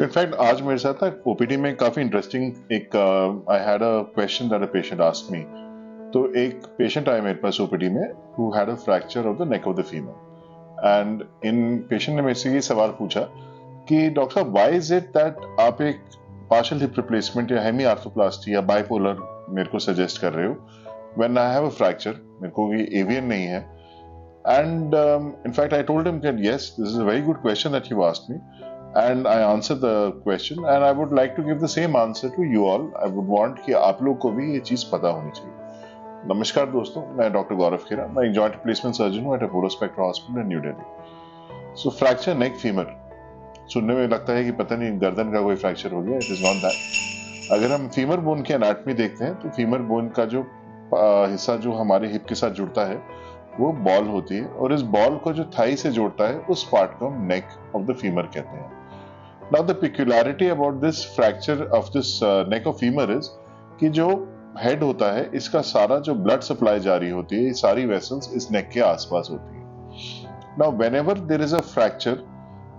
In fact आज मेरे साथ ना ओपीडी में काफी इंटरेस्टिंग एक I had a question that a patient asked me. तो एक पेशेंट आया मेरे पास ओपीडी में who had a fracture of the neck of the femur and in patient ने मेरे से ये सवाल पूछा कि डॉक्टर साहब व्हाई इज इट दैट आप एक पार्शियल हिप रिप्लेसमेंट या हेमी आर्थ्रोप्लास्टी या बाइपोलर मेरे को सजेस्ट कर रहे हो when I have a fracture, मेरे को ये एवियन नहीं है। And in fact, I told him that yes, this is a very good question that you asked me, and I answered the question, and I would like to give the same answer to you all. I would want कि आप लोग को भी ये चीज पता होनी चाहिए। नमस्कार दोस्तों, मैं डॉक्टर गौरव खेरा, मैं एक जॉइंट रिप्लेसमेंट सर्जन हूँ at Apollo Spectra hospital in New Delhi. So fracture neck femur सुनने में लगता है कि पता नहीं गर्दन का कोई फ्रैक्चर हो गया। It is not that. अगर हम फीमर बोन की एनाटॉमी देखते हैं तो फीमर बोन का जो हिस्सा जो हमारे हिप के साथ जुड़ता है वो बॉल होती है, और इस बॉल को जो थाई से जोड़ता है उस पार्ट को हम नेक ऑफ द फीमर कहते हैं। Now the peculiarity about this fracture of this neck of femur is कि जो हेड होता है इसका सारा जो ब्लड सप्लाई जारी होती है, ये सारी वेसल्स इस नेक के आसपास होती है। Now whenever there is a fracture,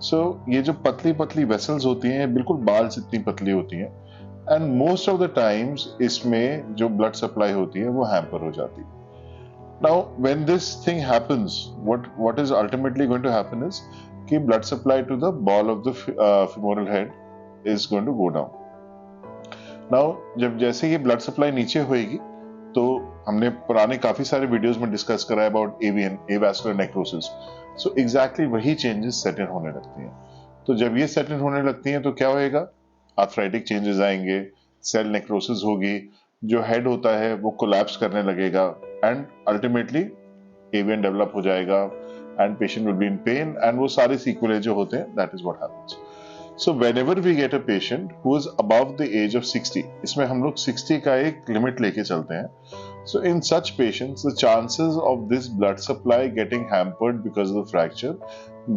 so ये जो पतली पतली वेसल्स होती हैं बिल्कुल बाल जितनी पतली होती हैं, and most of the times इसमें जो ब्लड सप्लाई होती है वो हैम्पर हो जाती है। Now, when this thing happens, what is ultimately going to happen is कि blood supply to the ball of the femoral head is going to go down. Now, जब जैसे ये blood supply नीचे होएगी, तो हमने पुराने काफी सारे वीडियोस में डिस्कस करा है about AVN, avascular necrosis. So exactly वही changes set in होने लगती हैं। तो जब ये set in होने लगती हैं तो क्या होएगा? Arthritic changes आएंगे, cell necrosis होगी, जो हेड होता है वो कोलैप्स करने लगेगा, एंड अल्टीमेटली एवियन डेवलप हो जाएगा and patient will be in pain, and वो सारे सीक्वेल जो होते हैं, that is what happens. So whenever we get a patient who is above the age of 60, इसमें हम लोग 60 का एक लिमिट लेके चलते हैं। So in such patients the chances of this blood supply getting hampered because of the fracture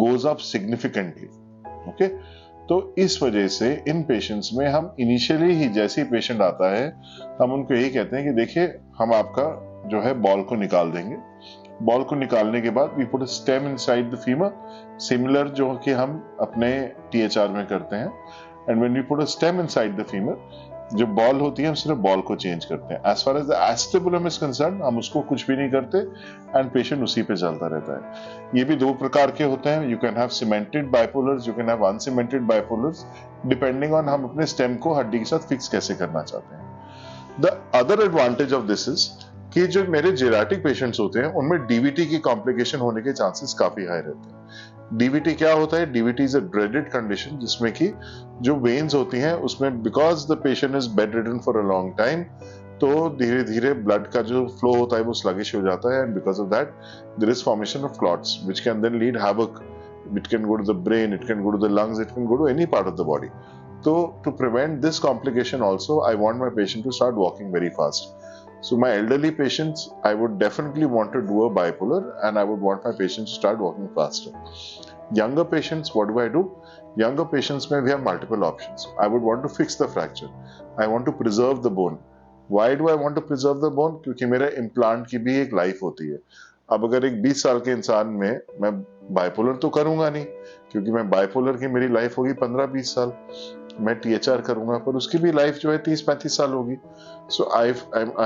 goes up significantly. Okay, तो इस वजह से इन पेशेंट्स में हम इनिशियली ही जैसे ही पेशेंट आता है हम उनको यही कहते हैं कि देखिए हम आपका जो है बॉल को निकाल देंगे। बॉल को निकालने के बाद we put a stem inside the femur, similar जो कि हम अपने टीएचआर में करते हैं। And when we put a stem inside the femur, जो बॉल होती है हम सिर्फ बॉल को चेंज करते हैं। As far as the acetabulum is concerned, हम उसको कुछ भी नहीं करते एंड पेशेंट उसी पे चलता रहता है। ये भी दो प्रकार के होते हैं, you can have cemented bipolars, you can have uncemented bipolars, depending on हम अपने स्टेम को हड्डी के साथ फिक्स कैसे करना चाहते हैं। The other advantage of this is कि जो मेरे जेराटिक पेशेंट्स होते हैं उनमें डीवीटी की कॉम्प्लिकेशन होने के चांसेस काफी हाई रहते हैं। डीवीटी क्या होता है? DVT is a dreaded condition जिसमें कि जो वेन्स होती हैं उसमें because the patient is bed ridden for a long time, तो धीरे धीरे ब्लड का जो फ्लो होता है वो स्लगिश हो जाता है, and because of that there is formation of clots which can then lead havoc. It can go to the brain, it can go to the lungs, it can go to any part of the body. तो to prevent this complication also I want my patient to start walking very fast. So my elderly patients, I would definitely want to do a bipolar, and I would want my patients to start walking faster. Younger patients, what do? Younger patients may have multiple options. I would want to fix the fracture. I want to preserve the bone. Why do I want to preserve the bone? क्योंकि मेरे implant की भी एक life होती है। अब अगर एक 20 साल के इंसान में मैं बाइपोलर तो करूंगा नहीं, क्योंकि मैं बाइपोलर की मेरी लाइफ होगी 15-20 साल। मैं टीएचआर करूंगा पर उसकी भी लाइफ जो है 30-35 साल होगी। So I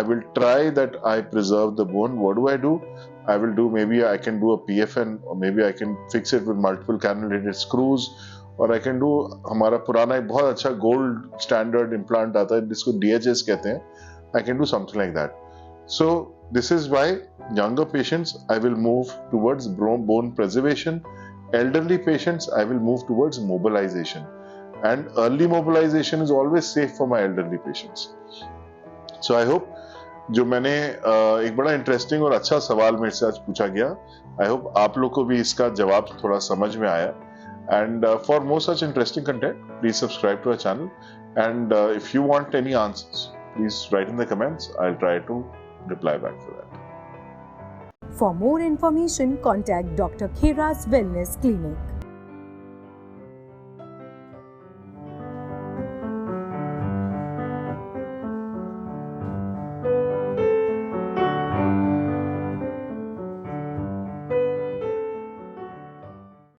will try that I preserve the bone. What do? I will do, maybe I can do a PFN, or maybe I can fix it with multiple cannulated screws, or I can do हमारा पुराना एक बहुत अच्छा gold standard implant आता है जिसको DHS कहते हैं. I can do something like that. So this is why younger patients I will move towards bone preservation. Elderly patients I will move towards mobilization, and early mobilization is always safe for my elderly patients. So I hope जो मैंने एक बड़ा interesting और अच्छा सवाल मेरे से आज पूछा गया, आई होप आप लोग को भी इसका जवाब थोड़ा समझ में आया. And for more such interesting content please subscribe to our channel, and if you want any answers please write in the comments. I will try to reply back for that. For more information, contact Dr. Khera's Wellness Clinic.